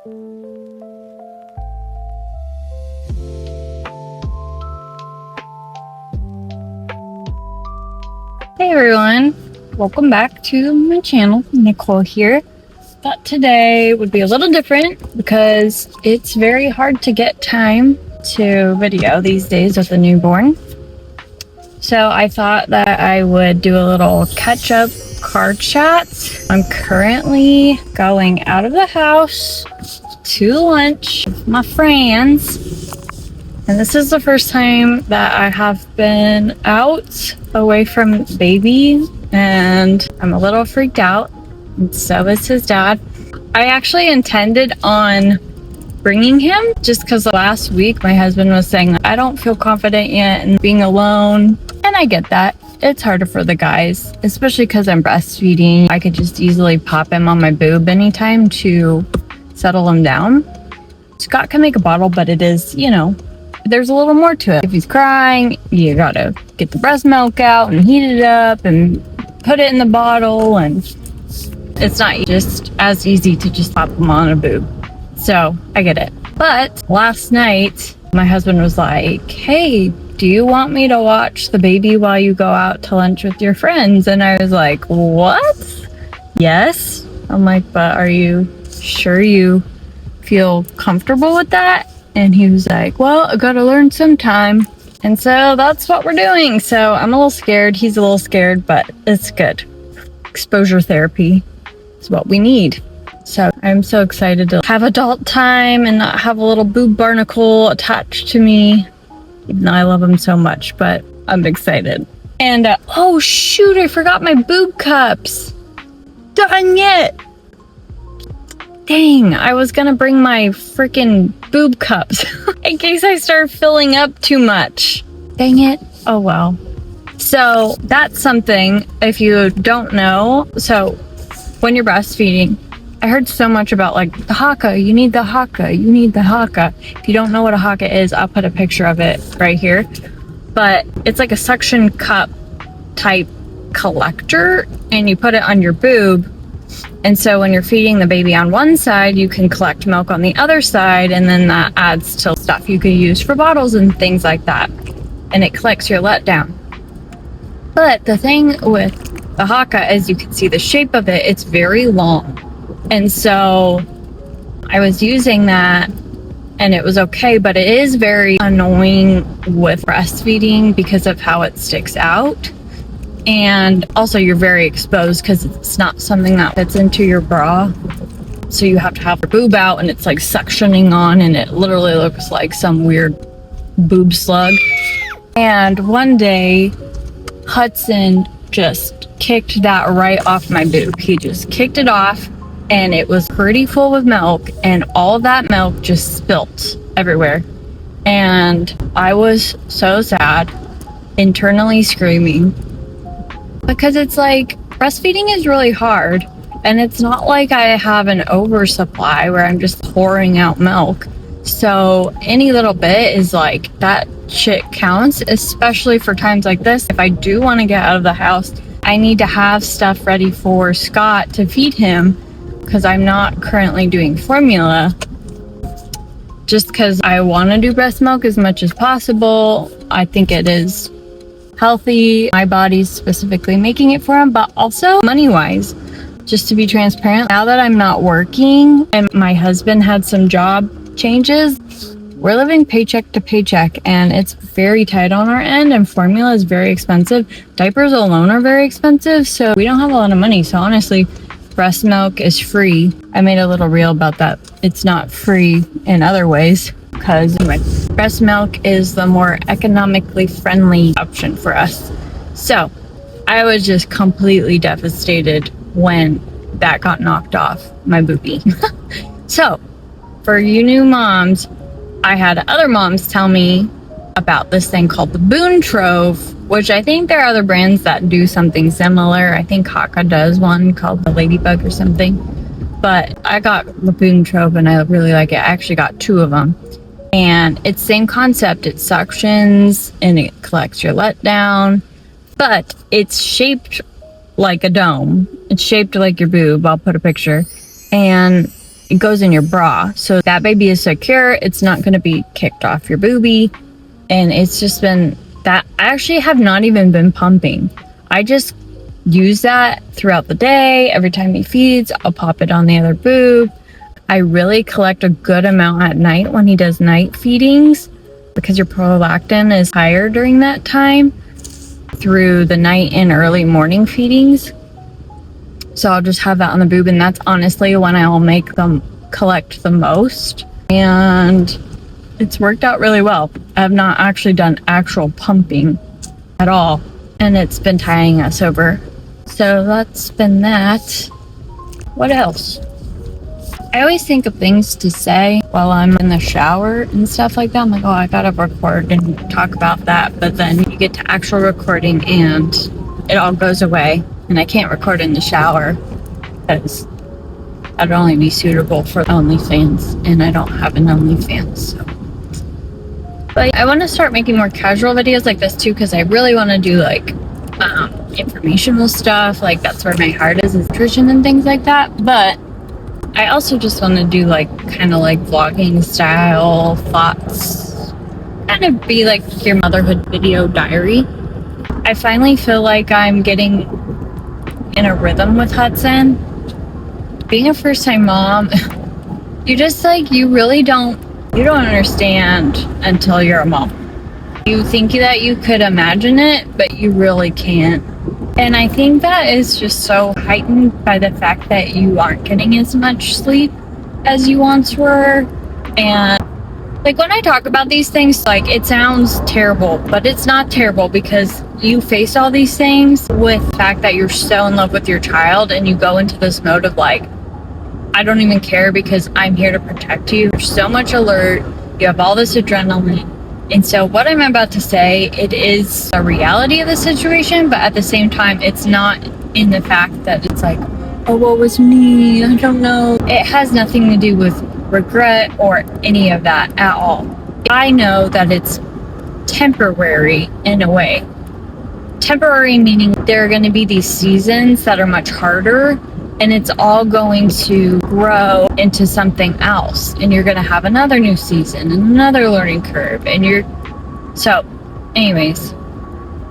Hey everyone, welcome back to my channel. Nicole here. Thought today would be a little different because it's very hard to get time to video these days with a newborn. So I thought that I would do a little catch-up car chat. I'm currently going out of the house to lunch with my friends. And this is the first time that I have been out away from baby, and I'm a little freaked out, and so is his dad. I actually intended on bringing him just because last week my husband was saying that I don't feel confident yet in being alone, and I get that. It's harder for the guys, especially because I'm breastfeeding. I could just easily pop him on my boob anytime to settle him down. Scott can make a bottle, but it is, there's a little more to it. If he's crying, you gotta get the breast milk out and heat it up and put it in the bottle, and it's not just as easy to just pop him on a boob. So I get it. But last night, my husband was like, hey, do you want me to watch the baby while you go out to lunch with your friends? And I was like, what? Yes. I'm like, but are you sure you feel comfortable with that? And he was like, well, I gotta learn sometime. And so that's what we're doing. So I'm a little scared. He's a little scared, but it's good. Exposure therapy is what we need. So I'm so excited to have adult time and not have a little boob barnacle attached to me. Even though I love him so much, but I'm excited. And, oh shoot, I forgot my boob cups. Dang it. Dang, I was gonna bring my freaking boob cups in case I start filling up too much. Dang it. Oh well. So that's something, if you don't know, so when you're breastfeeding, I heard so much about like the Haaka, you need the Haaka, you need the Haaka. If you don't know what a Haaka is, I'll put a picture of it right here. But it's like a suction cup type collector, and you put it on your boob. And so when you're feeding the baby on one side, you can collect milk on the other side, and then that adds to stuff you could use for bottles and things like that. And it collects your letdown. But the thing with the Haaka, as you can see the shape of it, it's very long. And so I was using that and it was okay, but it is very annoying with breastfeeding because of how it sticks out. And also you're very exposed because it's not something that fits into your bra. So you have to have your boob out and it's like suctioning on, and it literally looks like some weird boob slug. And one day Hudson just kicked that right off my boob. He just kicked it off, and it was pretty full of milk, and all of that milk just spilt everywhere. And I was so sad, internally screaming. Because it's like, breastfeeding is really hard, and it's not like I have an oversupply where I'm just pouring out milk. So any little bit is like, that shit counts, especially for times like this. If I do want to get out of the house, I need to have stuff ready for Scott to feed him, because I'm not currently doing formula. Just because I want to do breast milk as much as possible. I think it is healthy. My body's specifically making it for him, but also money-wise. Just to be transparent, now that I'm not working and my husband had some job changes, we're living paycheck to paycheck, and it's very tight on our end, and formula is very expensive. Diapers alone are very expensive, so we don't have a lot of money. So honestly, breast milk is free. I made a little reel about that. It's not free in other ways, because anyway, breast milk is the more economically friendly option for us. So I was just completely devastated when that got knocked off my boobie. So for you new moms, I had other moms tell me about this thing called the Boone trove, which I think there are other brands that do something similar. I think Haaka does one called the Ladybug or something. But I got the Boone trove and I really like it. I actually got 2 of them. And it's same concept. It suctions and it collects your letdown. But it's shaped like a dome. It's shaped like your boob. I'll put a picture. And it goes in your bra. So that baby is secure. It's not going to be kicked off your boobie. And it's just been that I actually have not even been pumping. I just use that throughout the day. Every time he feeds, I'll pop it on the other boob. I really collect a good amount at night when he does night feedings because your prolactin is higher during that time through the night and early morning feedings. So I'll just have that on the boob, and that's honestly when I'll make them collect the most. And it's worked out really well. I've not actually done actual pumping at all, and it's been tying us over. So that's been that. What else? I always think of things to say while I'm in the shower and stuff like that. I'm like, oh, I gotta record and talk about that. But then you get to actual recording and it all goes away. And I can't record in the shower because I'd only be suitable for OnlyFans. And I don't have an OnlyFans, so. But I want to start making more casual videos like this too, because I really want to do like informational stuff. Like that's where my heart is nutrition and things like that. But I also just want to do like kind of like vlogging style thoughts, kind of be like your motherhood video diary. I finally feel like I'm getting in a rhythm with Hudson. Being a first-time mom, you just like, you don't understand until you're a mom. You think that you could imagine it, but you really can't. And I think that is just so heightened by the fact that you aren't getting as much sleep as you once were. And like when I talk about these things, like it sounds terrible, but it's not terrible because you face all these things with the fact that you're so in love with your child and you go into this mode of like, I don't even care because I'm here to protect you. You're so much alert. You have all this adrenaline. And so what I'm about to say, it is a reality of the situation, but at the same time, it's not in the fact that it's like, oh, what was me? I don't know. It has nothing to do with regret or any of that at all. I know that it's temporary in a way. Temporary meaning there are going to be these seasons that are much harder, and it's all going to grow into something else, and you're going to have another new season and another learning curve, and so anyways,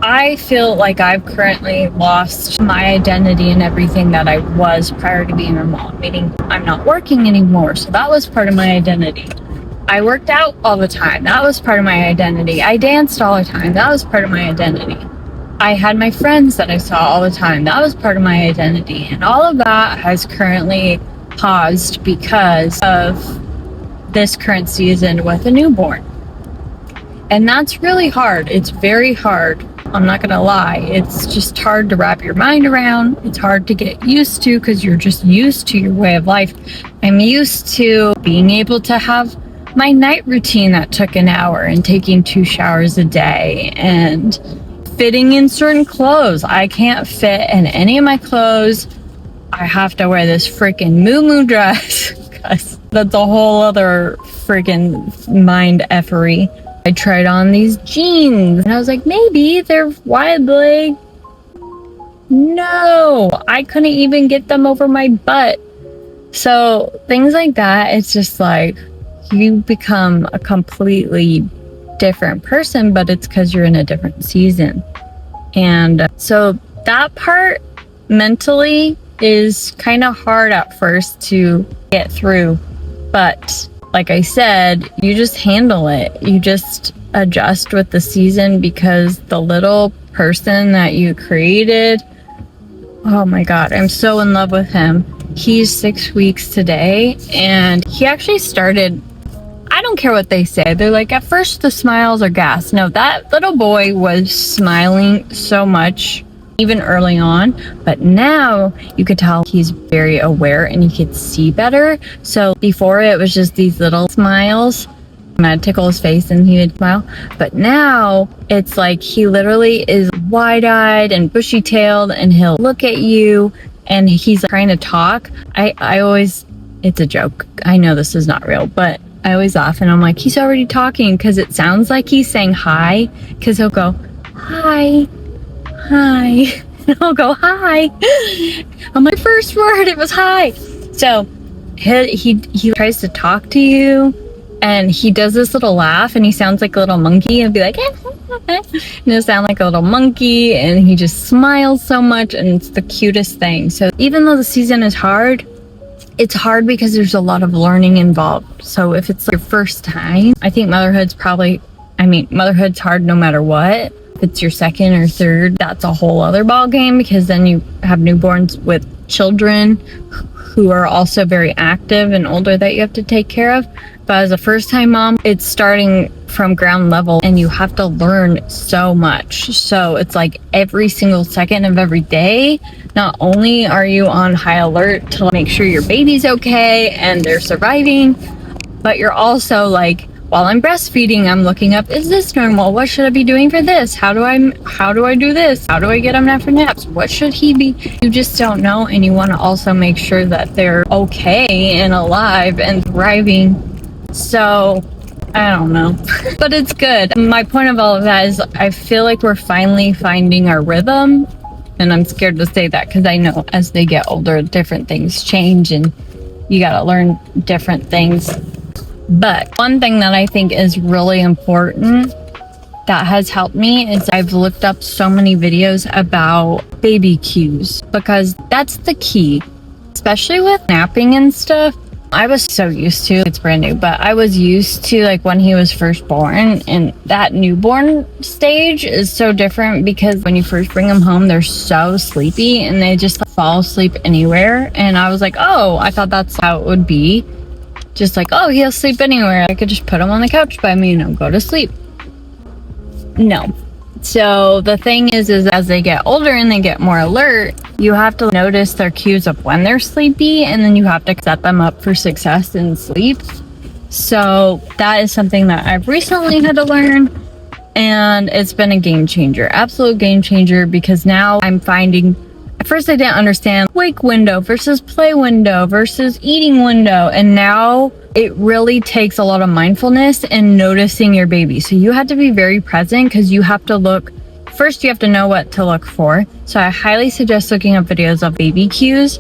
I feel like I've currently lost my identity and everything that I was prior to being a mom, meaning I'm not working anymore, so that was part of my identity. I worked out all the time, that was part of my identity. I danced all the time, that was part of my identity. I had my friends that I saw all the time. That was part of my identity. And all of that has currently paused because of this current season with a newborn. And that's really hard. It's very hard. I'm not going to lie. It's just hard to wrap your mind around. It's hard to get used to because you're just used to your way of life. I'm used to being able to have my night routine that took an hour and taking 2 showers a day and fitting in certain clothes. I can't fit in any of my clothes. I have to wear this freaking moo dress because that's a whole other freaking mind effery. I tried on these jeans and I was like, maybe they're wide leg. No, I couldn't even get them over my butt. So things like that, it's just like you become a completely different person, but it's because you're in a different season. And so that part mentally is kind of hard at first to get through, but like I said, you just handle it. You just adjust with the season because the little person that you created, oh my God, I'm so in love with him. He's 6 weeks today, and he actually started, I don't care what they say. They're like, at first the smiles are gas. No, that little boy was smiling so much, even early on. But now you could tell he's very aware and he could see better. So before it was just these little smiles. And I'd tickle his face and he would smile. But now it's like he literally is wide-eyed and bushy-tailed and he'll look at you and he's trying to talk. I always, it's a joke. I know this is not real, but I always laugh and I'm like, he's already talking because it sounds like he's saying hi, because he'll go, hi, and I'll go, hi. On my first word, it was hi. So he tries to talk to you, and he does this little laugh, and he sounds like a little monkey, and be like, and he'll sound like a little monkey, and he just smiles so much, and it's the cutest thing. So even though the season is hard, it's hard because there's a lot of learning involved. So if it's like your first time, I think motherhood's hard no matter what. If it's your second or third, that's a whole other ball game, because then you have newborns with children who are also very active and older that you have to take care of. But as a first-time mom, it's starting from ground level, and you have to learn so much. So it's like every single second of every day, not only are you on high alert to make sure your baby's okay and they're surviving, but you're also like, while I'm breastfeeding, I'm looking up, is this normal? What should I be doing for this? How do I do this? How do I get him after naps? What should he be? You just don't know, and you want to also make sure that they're okay and alive and thriving. So, I don't know. But it's good. My point of all of that is I feel like we're finally finding our rhythm, and I'm scared to say that because I know as they get older, different things change, and you got to learn different things. But one thing that I think is really important that has helped me is I've looked up so many videos about baby cues, because that's the key, especially with napping and stuff. I was so used to, it's brand new, but I was used to like when he was first born, and that newborn stage is so different because when you first bring them home, they're so sleepy and they just fall asleep anywhere. And I was like, oh, I thought that's how it would be. Just like, oh, he'll sleep anywhere. I could just put him on the couch by me and go to sleep. No. So the thing is as they get older and they get more alert, you have to notice their cues of when they're sleepy, and then you have to set them up for success in sleep. So that is something that I've recently had to learn, and it's been a game changer, absolute game changer, because now I'm finding, at first I didn't understand wake window versus play window versus eating window, and now it really takes a lot of mindfulness and noticing your baby. So you have to be very present, because you have to look, first you have to know what to look for. So I highly suggest looking up videos of baby cues,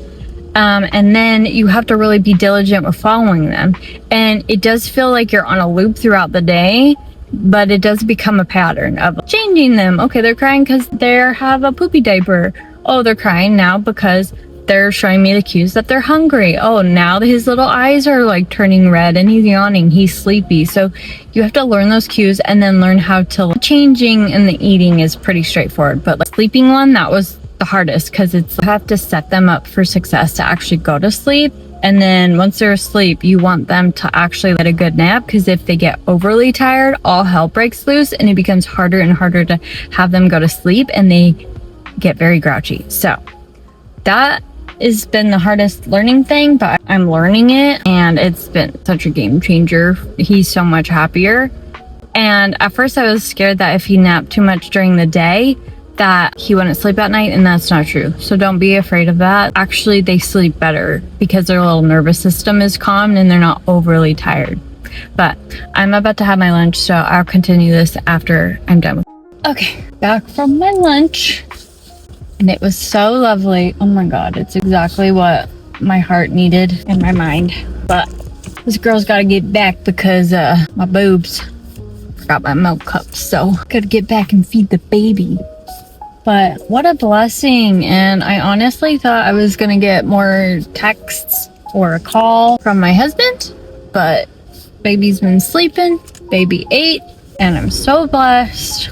and then you have to really be diligent with following them. And it does feel like you're on a loop throughout the day, but it does become a pattern of changing them. Okay, they're crying because they have a poopy diaper. Oh, they're crying now because they're showing me the cues that they're hungry. Oh, now his little eyes are like turning red and he's yawning, he's sleepy. So you have to learn those cues and then learn how to, changing and the eating is pretty straightforward, but like sleeping one, that was the hardest, because it's, you have to set them up for success to actually go to sleep. And then once they're asleep, you want them to actually get a good nap, because if they get overly tired, all hell breaks loose and it becomes harder and harder to have them go to sleep, and they get very grouchy. So that has been the hardest learning thing, but I'm learning it, and it's been such a game changer. He's so much happier. And at first I was scared that if he napped too much during the day that he wouldn't sleep at night, and that's not true. So don't be afraid of that. Actually, they sleep better because their little nervous system is calm and they're not overly tired. But I'm about to have my lunch, so I'll continue this after I'm done with it. Okay, back from my lunch. And it was so lovely. Oh my god, it's exactly what my heart needed and my mind. But this girl's gotta get back because my boobs forgot my milk cup, so gotta get back and feed the baby. But what a blessing. And I honestly thought I was gonna get more texts or a call from my husband, but baby's been sleeping, baby ate, and I'm so blessed.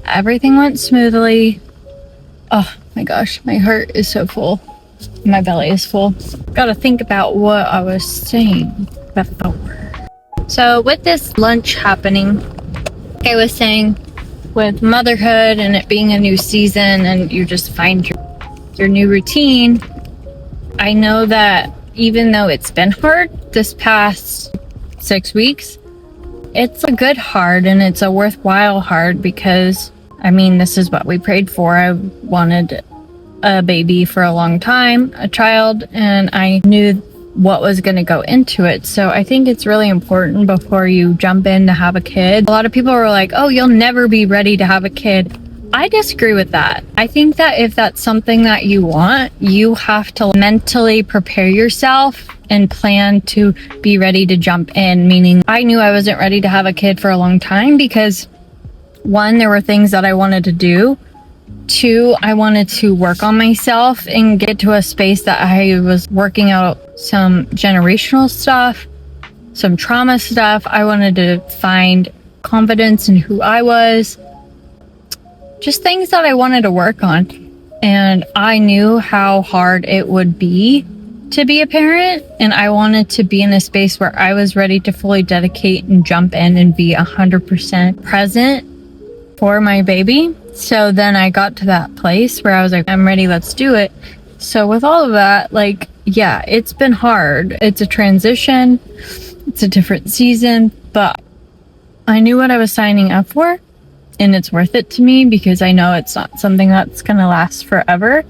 Everything went smoothly. Oh my gosh, my heart is so full. My belly is full. Gotta think about what I was saying before. So with this lunch happening, like I was saying, with motherhood and it being a new season and you just find your new routine, I know that even though it's been hard this past 6 weeks, it's a good hard and it's a worthwhile hard, because I mean, this is what we prayed for. I wanted a baby for a long time, a child, and I knew what was going to go into it. So I think it's really important before you jump in to have a kid. A lot of people were like, oh, you'll never be ready to have a kid. I disagree with that. I think that if that's something that you want, you have to mentally prepare yourself and plan to be ready to jump in. Meaning, I knew I wasn't ready to have a kid for a long time because, one, there were things that I wanted to do. Two, I wanted to work on myself and get to a space that I was working out some generational stuff, some trauma stuff. I wanted to find confidence in who I was. Just things that I wanted to work on. And I knew how hard it would be to be a parent. And I wanted to be in a space where I was ready to fully dedicate and jump in and be 100% present for my baby. So then I got to that place where I was like, I'm ready, let's do it. So with all of that, like, yeah, it's been hard. It's a transition. It's a different season, but I knew what I was signing up for. And it's worth it to me because I know it's not something that's going to last forever.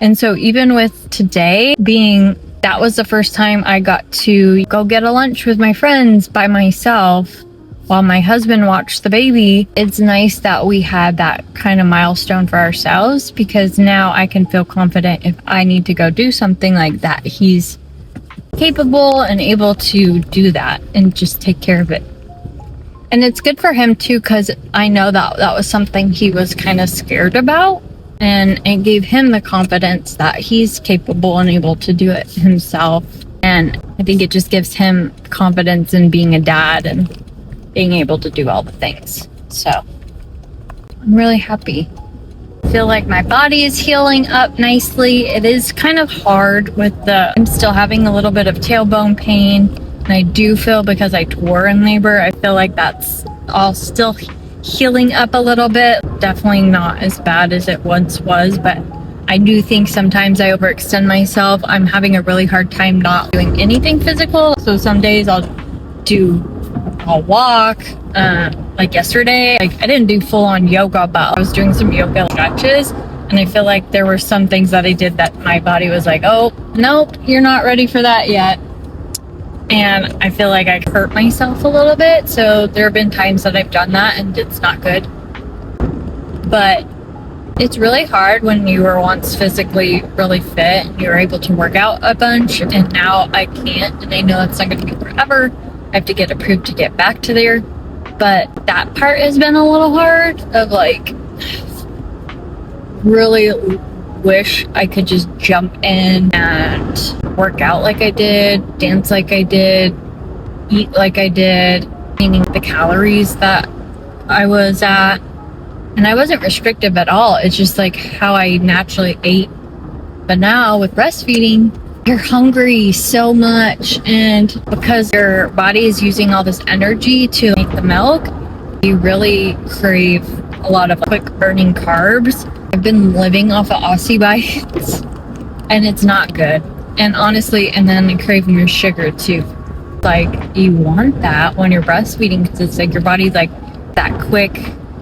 And so even with today being, that was the first time I got to go get a lunch with my friends by myself while my husband watched the baby. It's nice that we had that kind of milestone for ourselves because now I can feel confident if I need to go do something like that. He's capable and able to do that and just take care of it. And it's good for him too, because I know that that was something he was kind of scared about, and it gave him the confidence that he's capable and able to do it himself. And I think it just gives him confidence in being a dad and being able to do all the things. So I'm really happy. I feel like my body is healing up nicely. It is kind of hard with I'm still having a little bit of tailbone pain. And I do feel, because I tore in labor, I feel like that's all still healing up a little bit. Definitely not as bad as it once was, but I do think sometimes I overextend myself. I'm having a really hard time not doing anything physical. So some days I'll walk. Like yesterday, I didn't do full on yoga, but I was doing some yoga stretches. And I feel like there were some things that I did that my body was like, oh, nope, you're not ready for that yet. And I feel like I hurt myself a little bit. So there have been times that I've done that and it's not good. But it's really hard when you were once physically really fit and you were able to work out a bunch. And now I can't. And I know it's not going to be forever. I have to get approved to get back to there. But that part has been a little hard of like, really wish I could just jump in and work out like I did, dance like I did, eat like I did, meaning the calories that I was at. And I wasn't restrictive at all. It's just like how I naturally ate. But now with breastfeeding, you're hungry so much. And because your body is using all this energy to make the milk, you really crave a lot of quick burning carbs. I've been living off of Aussie bites and it's not good. And honestly, and then craving your sugar too. Like, you want that when you're breastfeeding because it's like your body's like that quick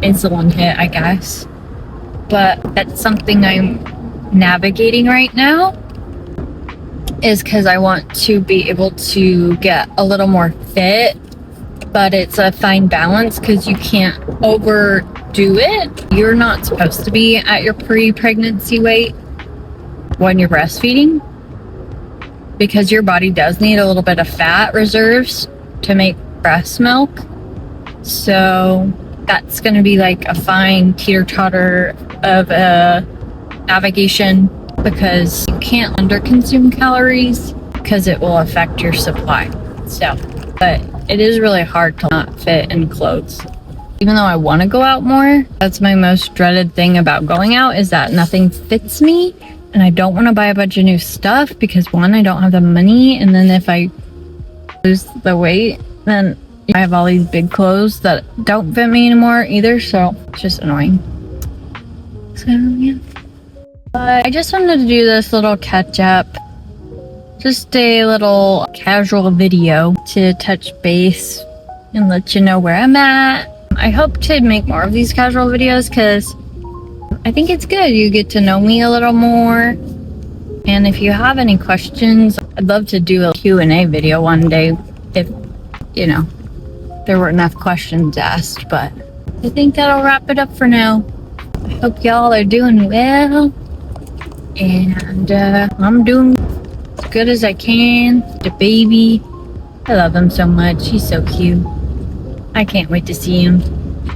insulin hit, I guess. But that's something I'm navigating right now, is because I want to be able to get a little more fit, but it's a fine balance because you can't overdo it. You're not supposed to be at your pre-pregnancy weight when you're breastfeeding because your body does need a little bit of fat reserves to make breast milk. So that's going to be like a fine teeter-totter of a navigation because you can't underconsume calories because it will affect your supply. So, but it is really hard to not fit in clothes. Even though I want to go out more, that's my most dreaded thing about going out, is that nothing fits me. And I don't want to buy a bunch of new stuff because, one, I don't have the money. And then if I lose the weight, then I have all these big clothes that don't fit me anymore either. So it's just annoying. So, yeah. But I just wanted to do this little catch up. Just a little casual video to touch base and let you know where I'm at. I hope to make more of these casual videos because I think it's good. You get to know me a little more. And if you have any questions, I'd love to do a Q&A video one day if, you know, there were enough questions asked. But I think that'll wrap it up for now. I hope y'all are doing well. And I'm doing as good as I can. The baby, I love him so much. He's so cute. I can't wait to see him.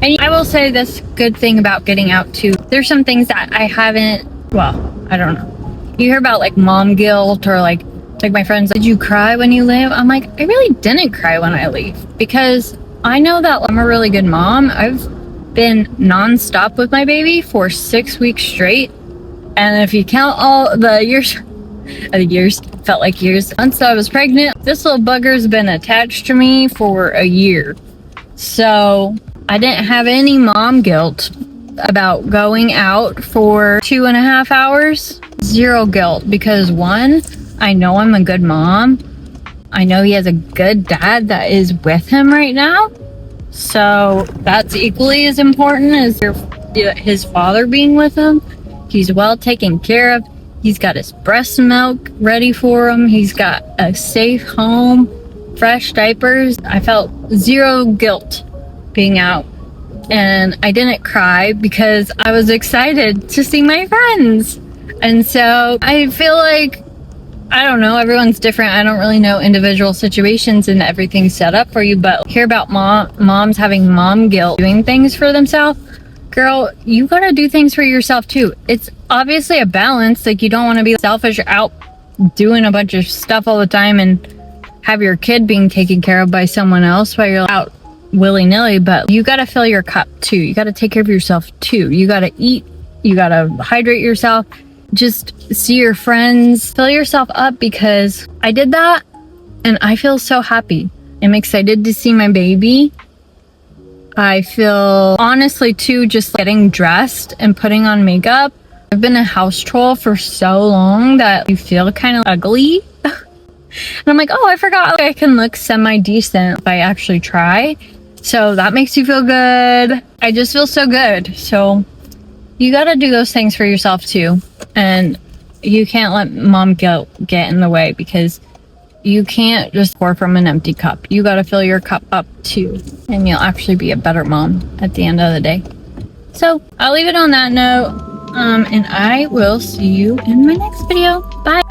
And I will say this good thing about getting out too. There's some things that I haven't, well, I don't know. You hear about like mom guilt or like my friends, did you cry when you leave? I'm like, I really didn't cry when I leave because I know that I'm a really good mom. I've been non-stop with my baby for 6 weeks straight. And if you count all the years, felt like years. Once I was pregnant, this little bugger's been attached to me for a year. So I didn't have any mom guilt about going out for 2.5 hours. Zero guilt because one, I know I'm a good mom. I know he has a good dad that is with him right now. So that's equally as important as his father being with him. He's well taken care of. He's got his breast milk ready for him. He's got a safe home, fresh diapers. I felt zero guilt being out. And I didn't cry because I was excited to see my friends. And so I feel like, I don't know, everyone's different. I don't really know individual situations and everything's set up for you, but hear about moms having mom guilt, doing things for themselves. Girl, you gotta do things for yourself too. It's obviously a balance. Like, you don't want to be selfish. You're out doing a bunch of stuff all the time and have your kid being taken care of by someone else while you're out willy-nilly, but you gotta fill your cup too. You gotta take care of yourself too. You gotta eat. You gotta hydrate yourself. Just see your friends, fill yourself up, because I did that and I feel so happy. I'm excited to see my baby. I feel, honestly too, just getting dressed and putting on makeup. I've been a house troll for so long that you feel kind of ugly. And I'm like, oh, I forgot I can look semi-decent if I actually try. So that makes you feel good. I just feel so good. So you got to do those things for yourself too. And you can't let mom guilt get in the way, because you can't just pour from an empty cup. You got to fill your cup up too. And you'll actually be a better mom at the end of the day. So I'll leave it on that note. And I will see you in my next video. Bye.